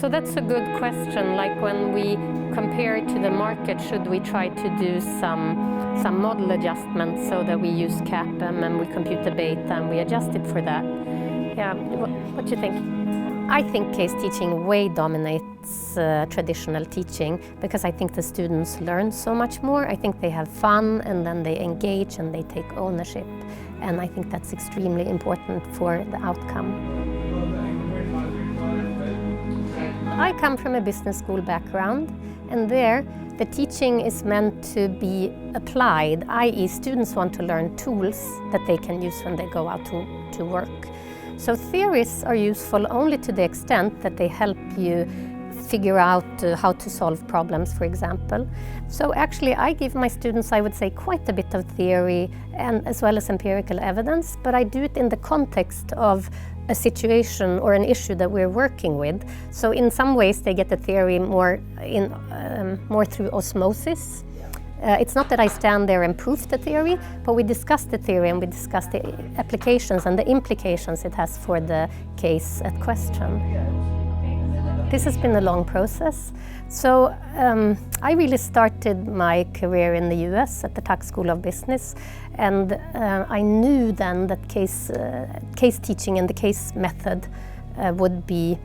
So that's a good question. Like when we compare it to the market, should we try to do some model adjustments so that we use CAPM and we compute the beta and we adjust it for that? Yeah, what do you think? I think case teaching way dominates traditional teaching because I think the students learn so much more. I think they have fun and then they engage and they take ownership. And I think that's extremely important for the outcome. I come from a business school background, and there the teaching is meant to be applied, i.e. students want to learn tools that they can use when they go out to work. So theories are useful only to the extent that they help you figure out how to solve problems, for example. So actually I give my students, I would say, quite a bit of theory and as well as empirical evidence, but I do it in the context of a situation or an issue that we're working with. So in some ways they get the theory more through osmosis. It's not that I stand there and prove the theory, but we discuss the theory and we discuss the applications and the implications it has for the case at question. This has been a long process. So I really started my career in the US at the Tuck School of Business, and I knew then that case teaching and the case method would be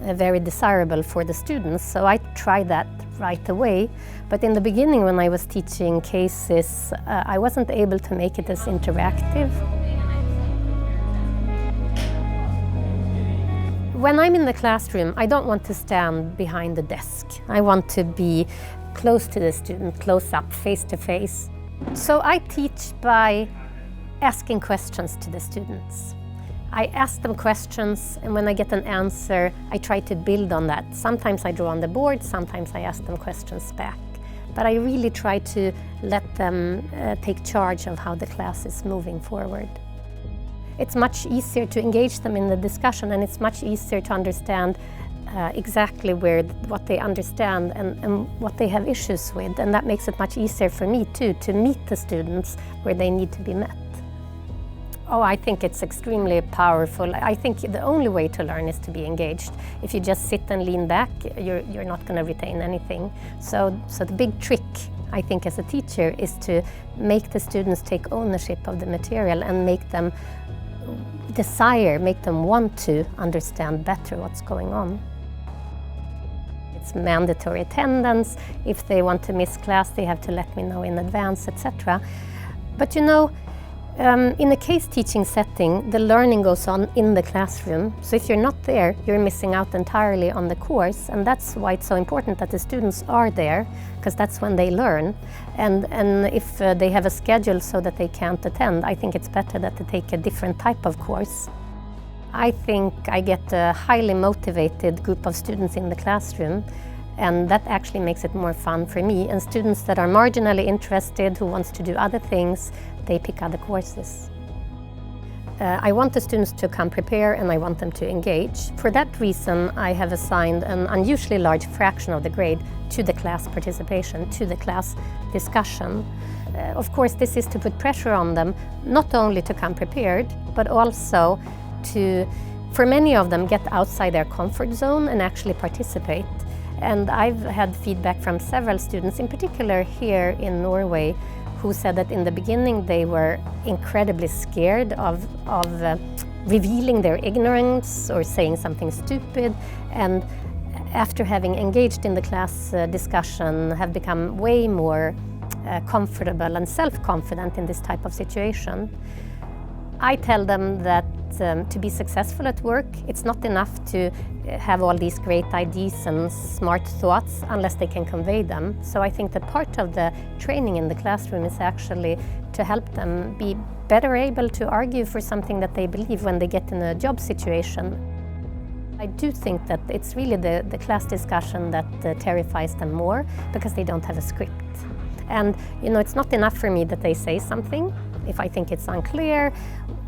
very desirable for the students, so I tried that right away. But in the beginning, when I was teaching cases, I wasn't able to make it as interactive. When I'm in the classroom, I don't want to stand behind the desk. I want to be close to the student, close up, face to face. So I teach by asking questions to the students. I ask them questions, and when I get an answer, I try to build on that. Sometimes I draw on the board, sometimes I ask them questions back. But I really try to let them take charge of how the class is moving forward. It's much easier to engage them in the discussion, and it's much easier to understand exactly what they understand and what they have issues with. And that makes it much easier for me too, to meet the students where they need to be met. Oh, I think it's extremely powerful. I think the only way to learn is to be engaged. If you just sit and lean back, you're not going to retain anything. So the big trick, I think, as a teacher is to make the students take ownership of the material and make them make them want to understand better what's going on. It's mandatory attendance. If they want to miss class, they have to let me know in advance, etc. But you know, in a case teaching setting, the learning goes on in the classroom. So if you're not there, you're missing out entirely on the course, and that's why it's so important that the students are there, because that's when they learn. And if they have a schedule so that they can't attend, I think it's better that they take a different type of course. I think I get a highly motivated group of students in the classroom, and that actually makes it more fun for me. And students that are marginally interested, who wants to do other things, they pick other courses. I want the students to come prepared, and I want them to engage. For that reason, I have assigned an unusually large fraction of the grade to the class participation, to the class discussion. Of course, this is to put pressure on them, not only to come prepared, but also to, for many of them, get outside their comfort zone and actually participate. And I've had feedback from several students, in particular here in Norway, who said that in the beginning they were incredibly scared of revealing their ignorance or saying something stupid, and after having engaged in the class discussion have become way more comfortable and self-confident in this type of situation. I tell them that to be successful at work, it's not enough to have all these great ideas and smart thoughts unless they can convey them. So I think that part of the training in the classroom is actually to help them be better able to argue for something that they believe when they get in a job situation. I do think that it's really the class discussion that terrifies them more, because they don't have a script. And you know, it's not enough for me that they say something. If I think it's unclear,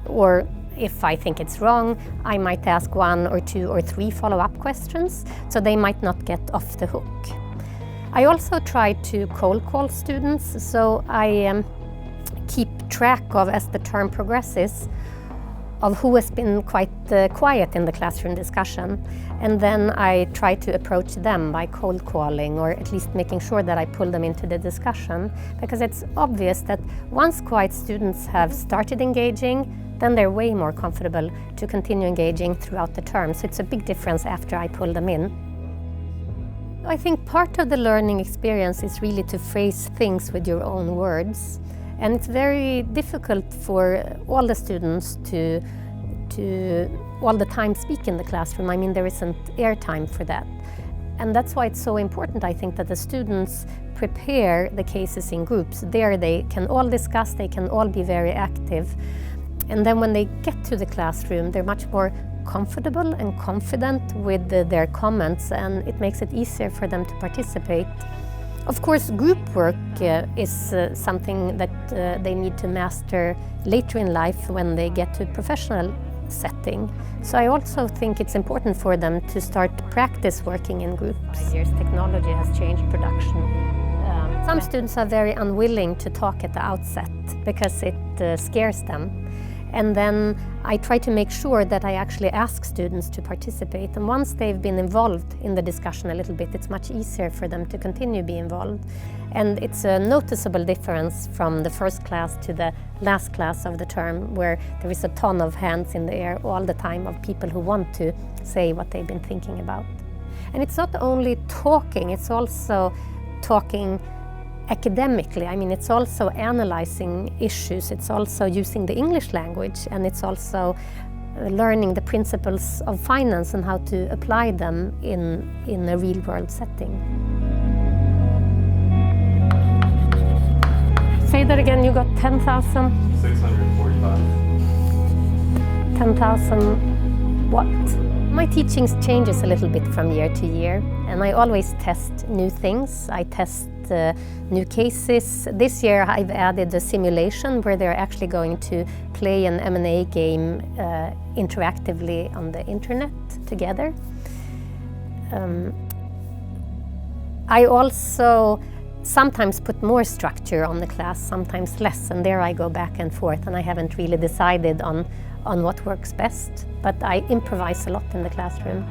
or if I think it's wrong, I might ask 1 or 2 or 3 follow-up questions, so they might not get off the hook. I also try to cold call students, so I keep track of, as the term progresses, of who has been quite quiet in the classroom discussion, and then I try to approach them by cold calling, or at least making sure that I pull them into the discussion, because it's obvious that once quiet students have started engaging, then they're way more comfortable to continue engaging throughout the term. So it's a big difference after I pull them in. I think part of the learning experience is really to phrase things with your own words. And it's very difficult for all the students to all the time speak in the classroom. I mean, there isn't airtime for that. And that's why it's so important, I think, that the students prepare the cases in groups. There they can all discuss, they can all be very active. And then when they get to the classroom, they're much more comfortable and confident with their comments, and it makes it easier for them to participate. Of course, group work is something that they need to master later in life when they get to a professional setting. So I also think it's important for them to start practice working in groups. 5 years, technology has changed production. Some students are very unwilling to talk at the outset because it scares them. And then I try to make sure that I actually ask students to participate. And once they've been involved in the discussion a little bit, it's much easier for them to continue to be involved. And it's a noticeable difference from the first class to the last class of the term, where there is a ton of hands in the air all the time of people who want to say what they've been thinking about. And it's not only talking, it's also talking academically. I mean, it's also analyzing issues, it's also using the English language, and it's also learning the principles of finance and how to apply them in a real-world setting. Say that again, you got 10,000? 645. 10,000 what? My teaching changes a little bit from year to year, and I always test new things. I test new cases. This year I've added a simulation where they're actually going to play an M&A game interactively on the internet together. I also sometimes put more structure on the class, sometimes less, and there I go back and forth, and I haven't really decided on what works best, but I improvise a lot in the classroom.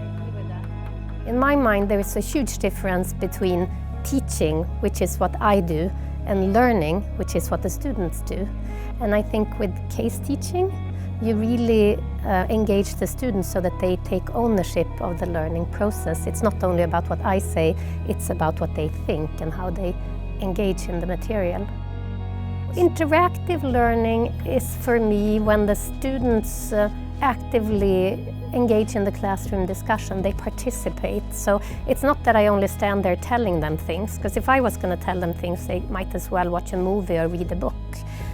In my mind, there is a huge difference between teaching, which is what I do, and learning, which is what the students do. And I think with case teaching, you really engage the students so that they take ownership of the learning process. It's not only about what I say, it's about what they think and how they engage in the material. Interactive learning is for me when the students actively engage in the classroom discussion, they participate. So it's not that I only stand there telling them things, because if I was going to tell them things, they might as well watch a movie or read a book.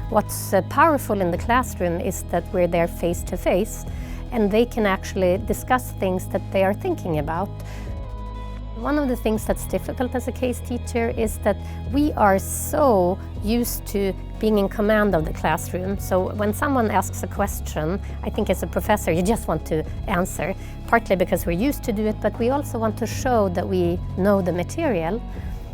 What's powerful in the classroom is that we're there face to face, and they can actually discuss things that they are thinking about. One of the things that's difficult as a case teacher is that we are so used to being in command of the classroom. So when someone asks a question, I think as a professor you just want to answer, partly because we're used to do it, but we also want to show that we know the material.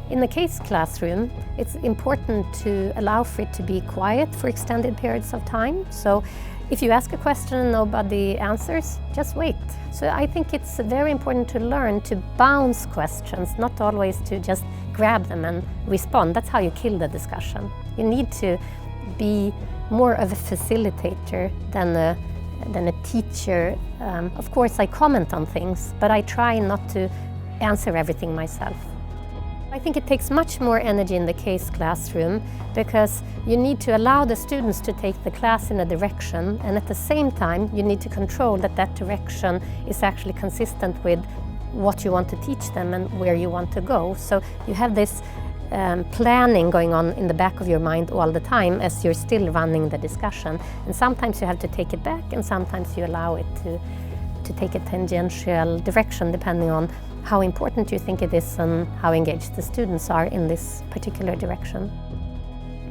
In the case classroom, it's important to allow for it to be quiet for extended periods of time. So if you ask a question and nobody answers, just wait. So I think it's very important to learn to bounce questions, not always to just grab them and respond. That's how you kill the discussion. You need to be more of a facilitator than a teacher. Of course, I comment on things, but I try not to answer everything myself. I think it takes much more energy in the case classroom because you need to allow the students to take the class in a direction, and at the same time you need to control that that direction is actually consistent with what you want to teach them and where you want to go. So you have this planning going on in the back of your mind all the time as you're still running the discussion, and sometimes you have to take it back and sometimes you allow it to take a tangential direction depending on how important you think it is and how engaged the students are in this particular direction.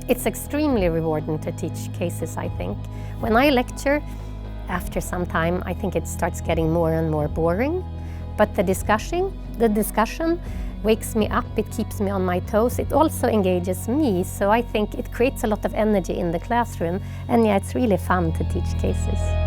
It's extremely rewarding to teach cases, I think. When I lecture, after some time, I think it starts getting more and more boring. But the discussion wakes me up, it keeps me on my toes, it also engages me, so I think it creates a lot of energy in the classroom, and yeah, it's really fun to teach cases.